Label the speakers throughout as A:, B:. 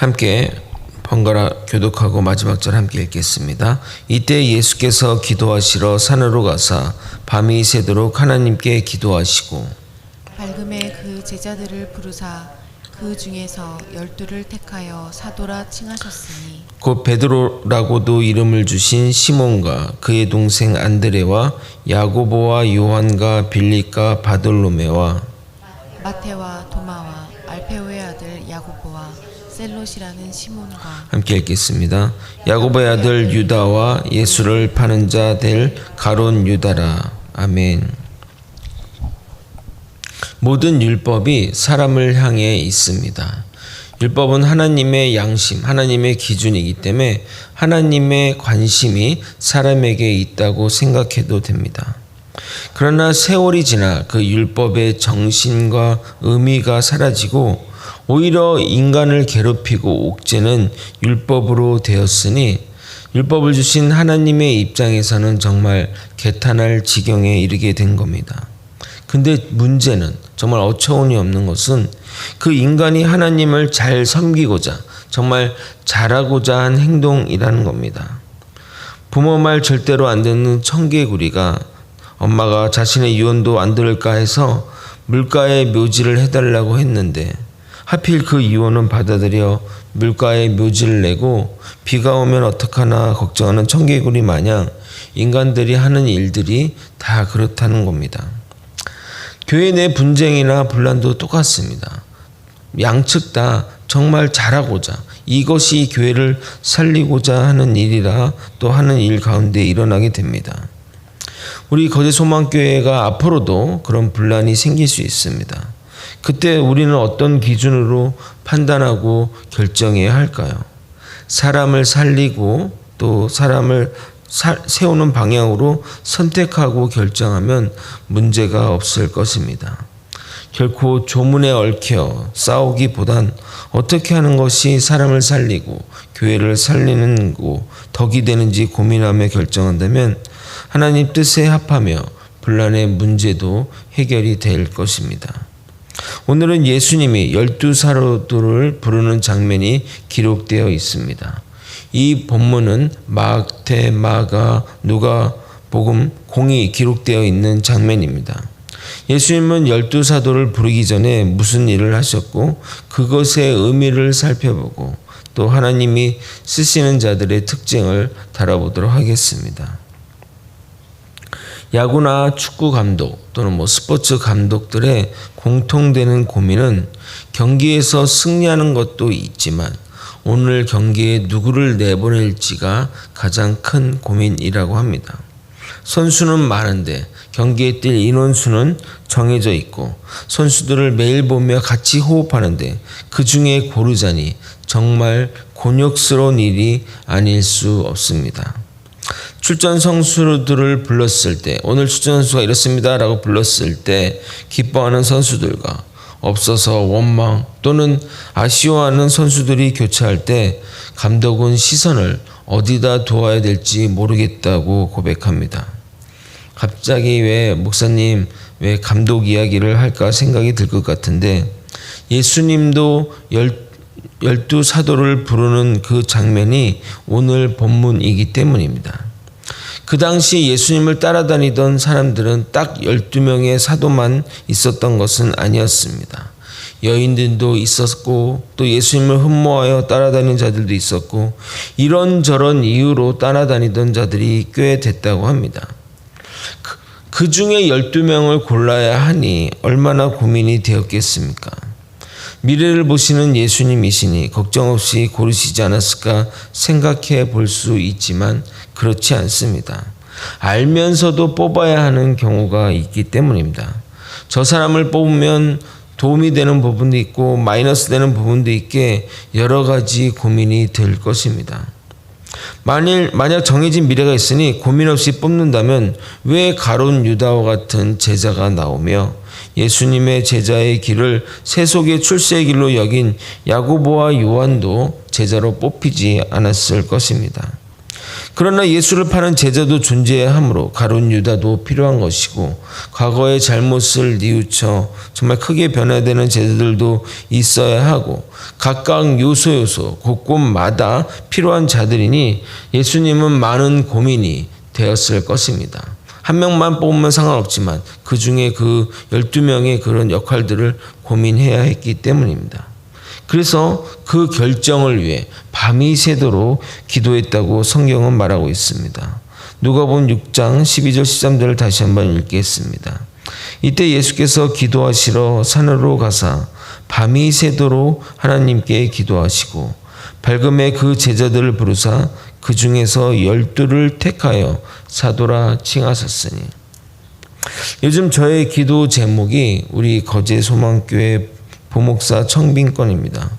A: 함께 번갈아 교독하고 마지막 절 함께 읽겠습니다. 이때 예수께서 기도하시러 산으로 가사 밤이 새도록 하나님께 기도하시고
B: 밝음에 그 제자들을 부르사 그 중에서 12를 택하여 사도라 칭하셨으니
A: 곧 베드로라고도 이름을 주신 시몬과 그의 동생 안드레와 야고보와 요한과 빌립과 바돌로메와
B: 마태와 도마와 알페오의 아들 야고보와 셀롯이라는 시몬과
A: 함께 읽겠습니다. 야고보의 아들 유다와 예수를 파는 자 될 가론 유다라. 아멘. 모든 율법이 사람을 향해 있습니다. 율법은 하나님의 양심, 하나님의 기준이기 때문에 하나님의 관심이 사람에게 있다고 생각해도 됩니다. 그러나 세월이 지나 그 율법의 정신과 의미가 사라지고 오히려 인간을 괴롭히고 옥죄는 율법으로 되었으니 율법을 주신 하나님의 입장에서는 정말 개탄할 지경에 이르게 된 겁니다. 근데 문제는 정말 어처구니 없는 것은 그 인간이 하나님을 잘 섬기고자 정말 잘하고자 한 행동이라는 겁니다. 부모 말 절대로 안 듣는 청개구리가 엄마가 자신의 유언도 안 들을까 해서 물가에 묘지를 해달라고 했는데 하필 그 유언은 받아들여 물가에 묘지를 내고 비가 오면 어떡하나 걱정하는 청개구리 마냥 인간들이 하는 일들이 다 그렇다는 겁니다. 교회 내 분쟁이나 분란도 똑같습니다. 양측 다 정말 잘하고자 이것이 교회를 살리고자 하는 일이라 또 하는 일 가운데 일어나게 됩니다. 우리 거제소망교회가 앞으로도 그런 분란이 생길 수 있습니다. 그때 우리는 어떤 기준으로 판단하고 결정해야 할까요? 사람을 살리고 또 사람을 세우는 방향으로 선택하고 결정하면 문제가 없을 것입니다. 결코 조문에 얽혀 싸우기보단 어떻게 하는 것이 사람을 살리고 교회를 살리는 거 덕이 되는지 고민하며 결정한다면 하나님 뜻에 합하며 분란의 문제도 해결이 될 것입니다. 오늘은 예수님이 12사도를 부르는 장면이 기록되어 있습니다. 이 본문은 마태, 마가, 누가, 복음, 공이 기록되어 있는 장면입니다. 예수님은 12사도를 부르기 전에 무슨 일을 하셨고 그것의 의미를 살펴보고 또 하나님이 쓰시는 자들의 특징을 다뤄보도록 하겠습니다. 야구나 축구 감독 또는 스포츠 감독들의 공통되는 고민은 경기에서 승리하는 것도 있지만 오늘 경기에 누구를 내보낼지가 가장 큰 고민이라고 합니다. 선수는 많은데 경기에 뛸 인원수는 정해져 있고 선수들을 매일 보며 같이 호흡하는데 그 중에 고르자니 정말 곤욕스러운 일이 아닐 수 없습니다. 출전 선수들을 불렀을 때 오늘 출전 선수가 이렇습니다 라고 불렀을 때 기뻐하는 선수들과 없어서 원망 또는 아쉬워하는 선수들이 교체할 때 감독은 시선을 어디다 두어야 될지 모르겠다고 고백합니다. 갑자기 왜 목사님 왜 감독 이야기를 할까 생각이 들 것 같은데 예수님도 12사도를 부르는 그 장면이 오늘 본문이기 때문입니다. 그 당시 예수님을 따라다니던 사람들은 딱 12명의 사도만 있었던 것은 아니었습니다. 여인들도 있었고 또 예수님을 흠모하여 따라다니는 자들도 있었고 이런저런 이유로 따라다니던 자들이 꽤 됐다고 합니다. 그 중에 12명을 골라야 하니 얼마나 고민이 되었겠습니까? 미래를 보시는 예수님이시니 걱정 없이 고르시지 않았을까 생각해 볼 수 있지만 그렇지 않습니다. 알면서도 뽑아야 하는 경우가 있기 때문입니다. 저 사람을 뽑으면 도움이 되는 부분도 있고 마이너스 되는 부분도 있게 여러 가지 고민이 될 것입니다. 만약 정해진 미래가 있으니 고민 없이 뽑는다면 왜 가론 유다와 같은 제자가 나오며 예수님의 제자의 길을 세속의 출세의 길로 여긴 야고보와 요한도 제자로 뽑히지 않았을 것입니다. 그러나 예수를 파는 제자도 존재해야 하므로 가룟 유다도 필요한 것이고 과거의 잘못을 뉘우쳐 정말 크게 변화되는 제자들도 있어야 하고 각각 요소 곳곳마다 필요한 자들이니 예수님은 많은 고민이 되었을 것입니다. 한 명만 뽑으면 상관없지만 그 중에 그 12명의 그런 역할들을 고민해야 했기 때문입니다. 그래서 그 결정을 위해 밤이 새도록 기도했다고 성경은 말하고 있습니다. 누가복음 6장 12절 13절을 다시 한번 읽겠습니다. 이때 예수께서 기도하시러 산으로 가사 밤이 새도록 하나님께 기도하시고 밝음에 그 제자들을 부르사 그 중에서 12를 택하여 사도라 칭하셨으니. 요즘 저의 기도 제목이 우리 거제 소망교회 부목사 청빙권입니다.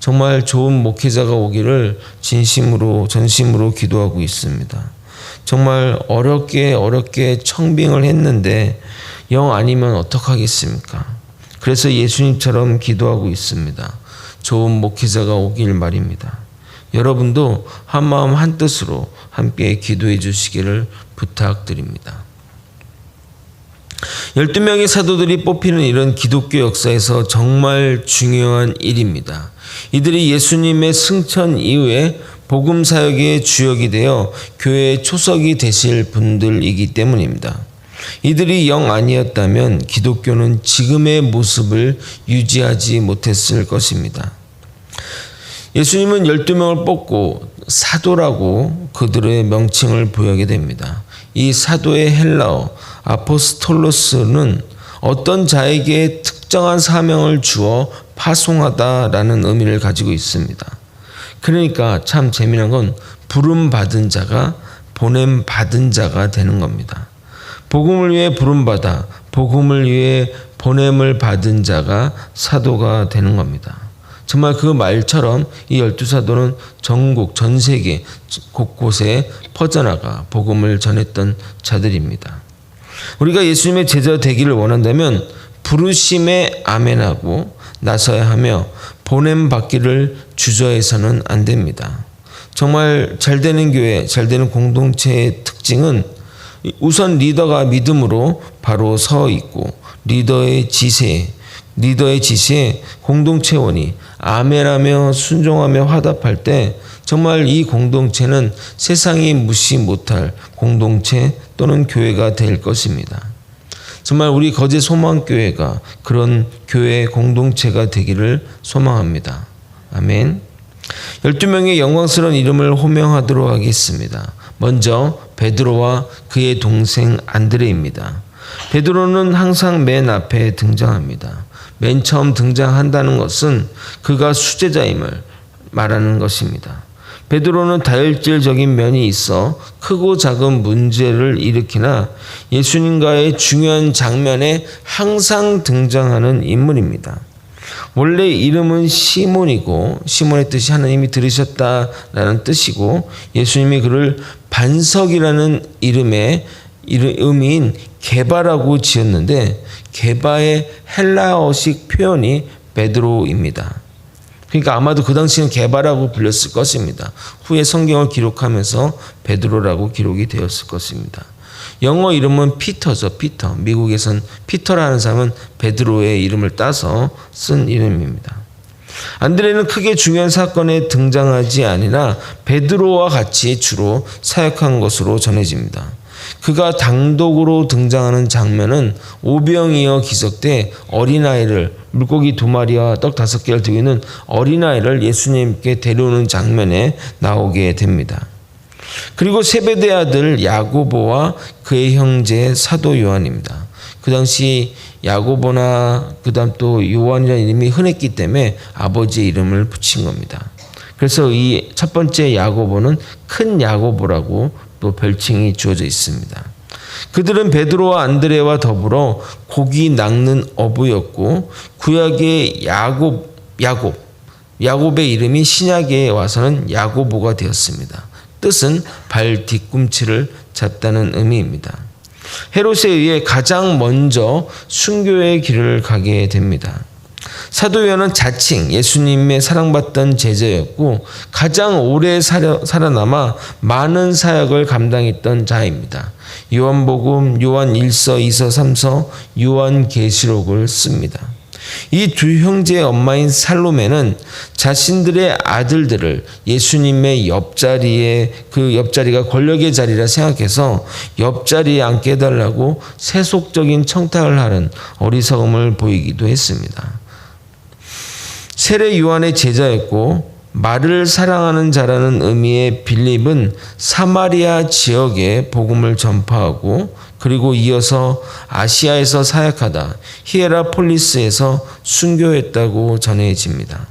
A: 정말 좋은 목회자가 오기를 전심으로 기도하고 있습니다. 정말 어렵게 청빙을 했는데 영 아니면 어떡하겠습니까? 그래서 예수님처럼 기도하고 있습니다. 좋은 목회자가 오길 말입니다. 여러분도 한마음 한뜻으로 함께 기도해 주시기를 부탁드립니다. 12명의 사도들이 뽑히는 일은 기독교 역사에서 정말 중요한 일입니다. 이들이 예수님의 승천 이후에 복음 사역의 주역이 되어 교회의 초석이 되실 분들이기 때문입니다. 이들이 영 아니었다면 기독교는 지금의 모습을 유지하지 못했을 것입니다. 예수님은 12명을 뽑고 사도라고 그들의 명칭을 부여하게 됩니다. 이 사도의 헬라어 아포스톨로스는 어떤 자에게 특정한 사명을 주어 파송하다라는 의미를 가지고 있습니다. 그러니까 참 재미난 건 부름받은 자가 보냄받은 자가 되는 겁니다. 복음을 위해 부름받아 복음을 위해 보냄을 받은 자가 사도가 되는 겁니다. 정말 그 말처럼 이 12사도는 전국 전 세계 곳곳에 퍼져나가 복음을 전했던 자들입니다. 우리가 예수님의 제자 되기를 원한다면 부르심에 아멘하고 나서야 하며 보냄 받기를 주저해서는 안 됩니다. 정말 잘 되는 교회, 잘 되는 공동체의 특징은 우선 리더가 믿음으로 바로 서 있고 리더의 지시에 공동체원이 아멘하며 순종하며 화답할 때 정말 이 공동체는 세상이 무시 못할 공동체 또는 교회가 될 것입니다. 정말 우리 거제 소망교회가 그런 교회 공동체가 되기를 소망합니다. 아멘. 12명의 영광스러운 이름을 호명하도록 하겠습니다. 먼저 베드로와 그의 동생 안드레입니다. 베드로는 항상 맨 앞에 등장합니다. 맨 처음 등장한다는 것은 그가 수제자임을 말하는 것입니다. 베드로는 다혈질적인 면이 있어 크고 작은 문제를 일으키나 예수님과의 중요한 장면에 항상 등장하는 인물입니다. 원래 이름은 시몬이고 시몬의 뜻이 하나님이 들으셨다라는 뜻이고 예수님이 그를 반석이라는 이름의 의미인 게바라고 지었는데 게바의 헬라어식 표현이 베드로입니다. 그러니까 아마도 그 당시는 게바라고 불렸을 것입니다. 후에 성경을 기록하면서 베드로라고 기록이 되었을 것입니다. 영어 이름은 피터죠. 피터. 미국에선 피터라는 사람은 베드로의 이름을 따서 쓴 이름입니다. 안드레는 크게 중요한 사건에 등장하지 아니라 베드로와 같이 주로 사역한 것으로 전해집니다. 그가 단독으로 등장하는 장면은 오병이어 기적 때 어린아이를 물고기 2마리와 떡 5개를 들고 있는 어린아이를 예수님께 데려오는 장면에 나오게 됩니다. 그리고 세베대 아들 야고보와 그의 형제 사도 요한입니다. 그 당시 야고보나 그다음 또 요한이라는 이름이 흔했기 때문에 아버지의 이름을 붙인 겁니다. 그래서 이 첫 번째 야고보는 큰 야고보라고 또 별칭이 주어져 있습니다. 그들은 베드로와 안드레와 더불어 고기 낚는 어부였고 구약의 야곱의 이름이 신약에 와서는 야고보가 되었습니다. 뜻은 발 뒤꿈치를 잡다는 의미입니다. 헤롯에 의해 가장 먼저 순교의 길을 가게 됩니다. 사도 요한은 자칭 예수님의 사랑받던 제자였고 가장 오래 살아남아 많은 사역을 감당했던 자입니다. 요한복음, 요한 1서, 2서, 3서, 요한계시록을 씁니다. 이 두 형제의 엄마인 살로메는 자신들의 아들들을 예수님의 옆자리에 그 옆자리가 권력의 자리라 생각해서 옆자리에 앉게 해달라고 세속적인 청탁을 하는 어리석음을 보이기도 했습니다. 세례 요한의 제자였고 말을 사랑하는 자라는 의미의 빌립은 사마리아 지역에 복음을 전파하고 그리고 이어서 아시아에서 사역하다 히에라폴리스에서 순교했다고 전해집니다.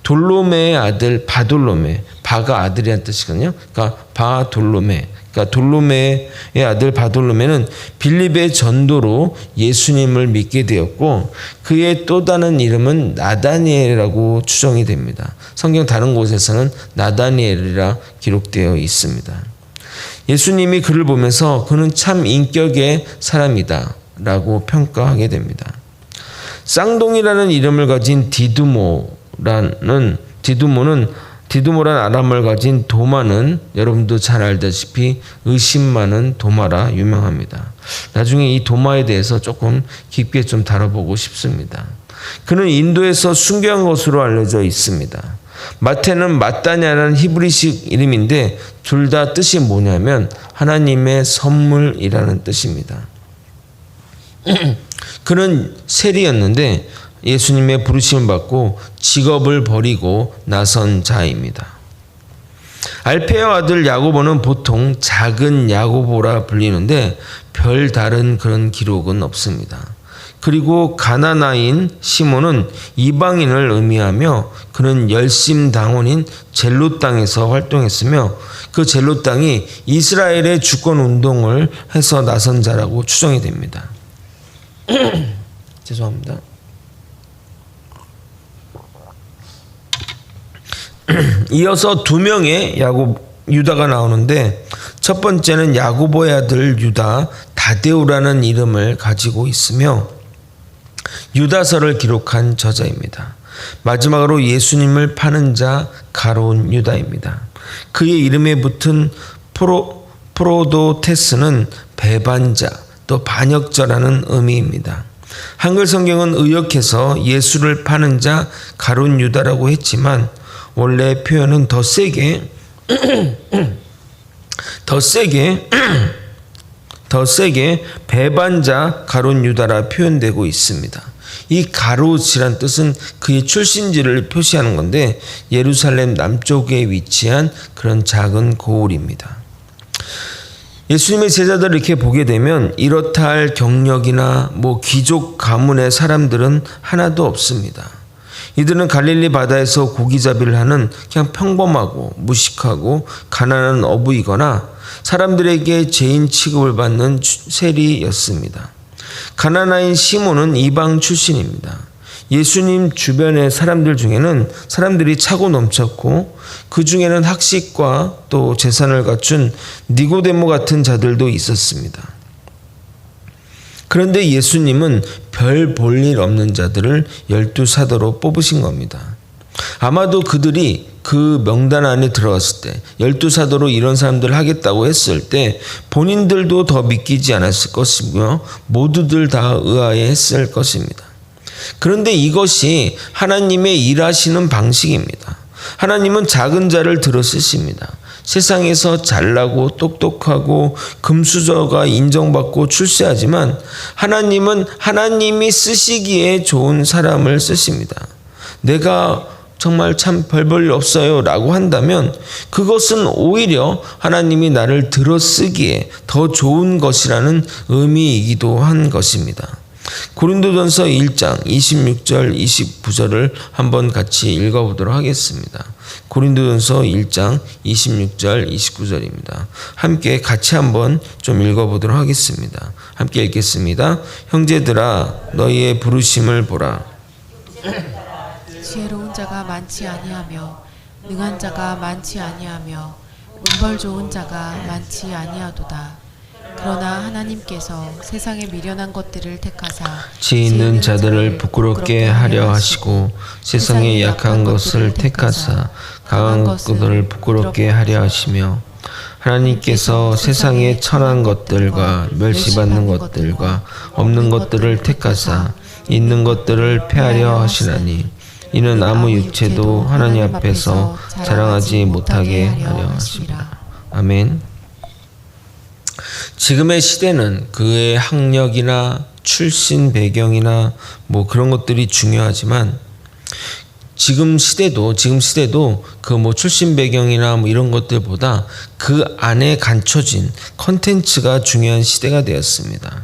A: 돌로메의 아들 바돌로메, 바가 아들이란 뜻이거든요. 그러니까 바돌로메, 그러니까 돌로메의 아들 바돌로메는 빌립의 전도로 예수님을 믿게 되었고 그의 또 다른 이름은 나다니엘이라고 추정이 됩니다. 성경 다른 곳에서는 나다니엘이라 기록되어 있습니다. 예수님이 그를 보면서 그는 참 인격의 사람이다 라고 평가하게 됩니다. 쌍둥이라는 이름을 가진 디두모란 아람어를 가진 도마는 여러분도 잘 알다시피 의심 많은 도마라 유명합니다. 나중에 이 도마에 대해서 조금 깊게 좀 다뤄보고 싶습니다. 그는 인도에서 순교한 것으로 알려져 있습니다. 마태는 마따냐라는 히브리식 이름인데 둘 다 뜻이 뭐냐면 하나님의 선물이라는 뜻입니다. 그는 세리였는데 예수님의 부르심을 받고 직업을 버리고 나선 자입니다. 알페의 아들 야고보는 보통 작은 야고보라 불리는데 별 다른 그런 기록은 없습니다. 그리고 가나나인 시몬은 이방인을 의미하며 그는 열심 당원인 젤롯 땅에서 활동했으며 그 젤롯 땅이 이스라엘의 주권 운동을 해서 나선 자라고 추정이 됩니다. 죄송합니다. 이어서 두 명의 유다가 나오는데 첫 번째는 야고보의 아들 유다 다데오라는 이름을 가지고 있으며 유다서를 기록한 저자입니다. 마지막으로 예수님을 파는 자 가룟 유다입니다. 그의 이름에 붙은 프로도테스는 배반자 또 반역자라는 의미입니다. 한글 성경은 의역해서 예수를 파는 자 가룟 유다라고 했지만 원래 표현은 더 세게 배반자 가룟 유다라 표현되고 있습니다. 이 가롯이란 뜻은 그의 출신지를 표시하는 건데 예루살렘 남쪽에 위치한 그런 작은 고을입니다. 예수님의 제자들을 이렇게 보게 되면 이렇다 할 경력이나 귀족 가문의 사람들은 하나도 없습니다. 이들은 갈릴리 바다에서 고기잡이를 하는 그냥 평범하고 무식하고 가난한 어부이거나 사람들에게 죄인 취급을 받는 세리였습니다. 가나나인 시몬은 이방 출신입니다. 예수님 주변의 사람들 중에는 사람들이 차고 넘쳤고 그 중에는 학식과 또 재산을 갖춘 니고데모 같은 자들도 있었습니다. 그런데 예수님은 별 볼 일 없는 자들을 12사도로 뽑으신 겁니다. 아마도 그들이 그 명단 안에 들어갔을 때 12사도로 이런 사람들을 하겠다고 했을 때 본인들도 더 믿기지 않았을 것이며 모두들 다 의아해했을 것입니다. 그런데 이것이 하나님의 일하시는 방식입니다. 하나님은 작은 자를 들어 쓰십니다. 세상에서 잘나고 똑똑하고 금수저가 인정받고 출세하지만 하나님은 하나님이 쓰시기에 좋은 사람을 쓰십니다. 내가 정말 참 별 볼 일 없어요 라고 한다면 그것은 오히려 하나님이 나를 들어 쓰기에 더 좋은 것이라는 의미이기도 한 것입니다. 고린도전서 1장 26절 29절을 한번 같이 읽어보도록 하겠습니다. 고린도전서 1장 26절 29절입니다. 함께 같이 한번 좀 읽어보도록 하겠습니다. 함께 읽겠습니다. 형제들아 너희의 부르심을 보라.
B: 지혜로운 자가 많지 아니하며 능한 자가 많지 아니하며 운벌 좋은 자가 많지 아니하도다. 그러나 하나님께서 세상의 미련한 것들을 택하사
A: 지혜 있는 자들을 부끄럽게 하려 하시고 세상의 약한 것을 택하사 강한 것들을 부끄럽게 하려 하시며 하나님께서 세상의 천한 것들과 멸시받는 것들과 없는 것들을 택하사 있는 것들을 폐하려 하시나니 이는 아무 육체도 하나님 앞에서 자랑하지 못하게 하려 하십니다. 아멘. 지금의 시대는 그의 학력이나 출신 배경이나 뭐 그런 것들이 중요하지만 지금 시대도 그 뭐 출신 배경이나 뭐 이런 것들보다 그 안에 감춰진 컨텐츠가 중요한 시대가 되었습니다.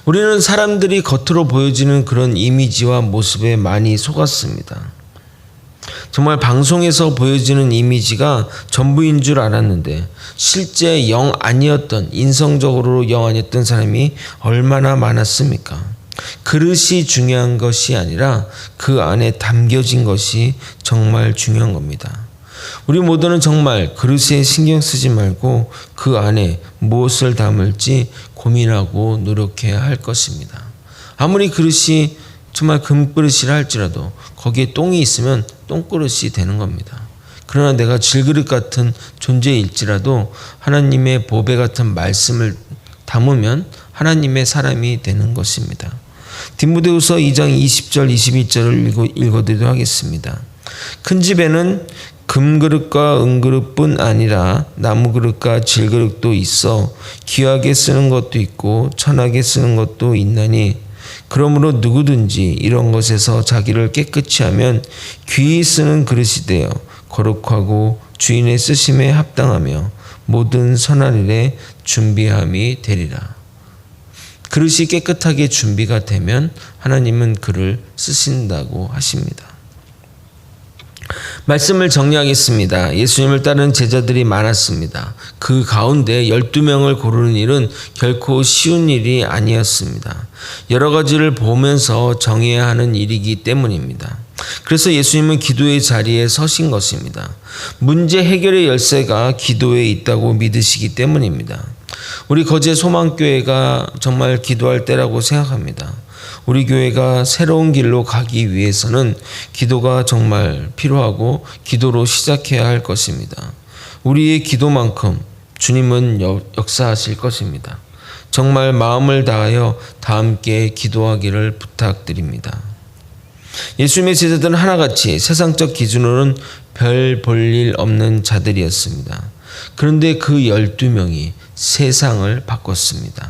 A: 우리는 사람들이 겉으로 보여지는 그런 이미지와 모습에 많이 속았습니다. 정말 방송에서 보여지는 이미지가 전부인 줄 알았는데 실제 영 아니었던, 인성적으로 영 아니었던 사람이 얼마나 많았습니까? 그릇이 중요한 것이 아니라 그 안에 담겨진 것이 정말 중요한 겁니다. 우리 모두는 정말 그릇에 신경 쓰지 말고 그 안에 무엇을 담을지 고민하고 노력해야 할 것입니다. 아무리 그릇이 정말 금그릇이라 할지라도 거기에 똥이 있으면 똥그릇이 되는 겁니다. 그러나 내가 질그릇 같은 존재일지라도 하나님의 보배 같은 말씀을 담으면 하나님의 사람이 되는 것입니다. 디모데후서 2장 20절 21절을 읽어드리도록 하겠습니다. 큰 집에는 금그릇과 은그릇뿐 아니라 나무그릇과 질그릇도 있어 귀하게 쓰는 것도 있고 천하게 쓰는 것도 있나니 그러므로 누구든지 이런 것에서 자기를 깨끗이 하면 귀히 쓰는 그릇이 되어 거룩하고 주인의 쓰심에 합당하며 모든 선한 일에 준비함이 되리라. 그릇이 깨끗하게 준비가 되면 하나님은 그를 쓰신다고 하십니다. 말씀을 정리하겠습니다. 예수님을 따르는 제자들이 많았습니다. 그 가운데 12명을 고르는 일은 결코 쉬운 일이 아니었습니다. 여러 가지를 보면서 정해야 하는 일이기 때문입니다. 그래서 예수님은 기도의 자리에 서신 것입니다. 문제 해결의 열쇠가 기도에 있다고 믿으시기 때문입니다. 우리 거제 소망교회가 정말 기도할 때라고 생각합니다. 우리 교회가 새로운 길로 가기 위해서는 기도가 정말 필요하고 기도로 시작해야 할 것입니다. 우리의 기도만큼 주님은 역사하실 것입니다. 정말 마음을 다하여 다 함께 기도하기를 부탁드립니다. 예수님의 제자들은 하나같이 세상적 기준으로는 별 볼 일 없는 자들이었습니다. 그런데 그 12명이 세상을 바꿨습니다.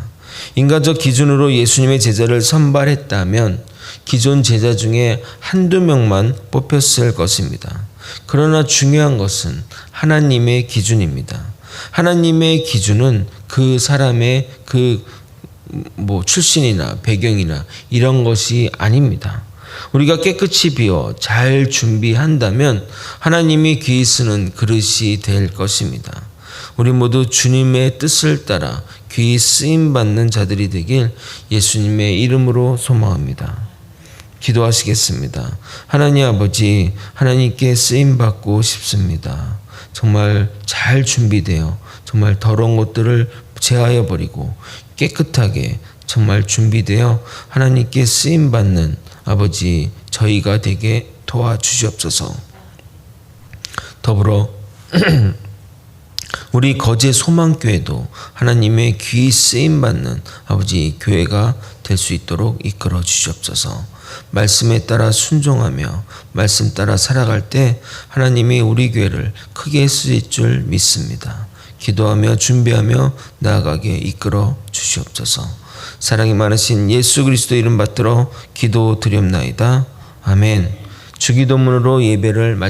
A: 인간적 기준으로 예수님의 제자를 선발했다면 기존 제자 중에 한두 명만 뽑혔을 것입니다. 그러나 중요한 것은 하나님의 기준입니다. 하나님의 기준은 그 사람의 출신이나 배경이나 이런 것이 아닙니다. 우리가 깨끗이 비워 잘 준비한다면 하나님이 귀히 쓰는 그릇이 될 것입니다. 우리 모두 주님의 뜻을 따라 귀히 쓰임받는 자들이 되길 예수님의 이름으로 소망합니다. 기도하시겠습니다. 하나님 아버지, 하나님께 쓰임받고 싶습니다. 정말 잘 준비되어 정말 더러운 것들을 제하여 버리고 깨끗하게 정말 준비되어 하나님께 쓰임받는 아버지 저희가 되게 도와주시옵소서. 더불어 우리 거제 소망교회도 하나님의 귀히 쓰임받는 아버지 교회가 될 수 있도록 이끌어 주시옵소서. 말씀에 따라 순종하며 말씀 따라 살아갈 때 하나님이 우리 교회를 크게 쓰실 줄 믿습니다. 기도하며 준비하며 나아가게 이끌어 주시옵소서. 사랑이 많으신 예수 그리스도 이름 받들어 기도드리옵나이다. 아멘. 주기도문으로 예배를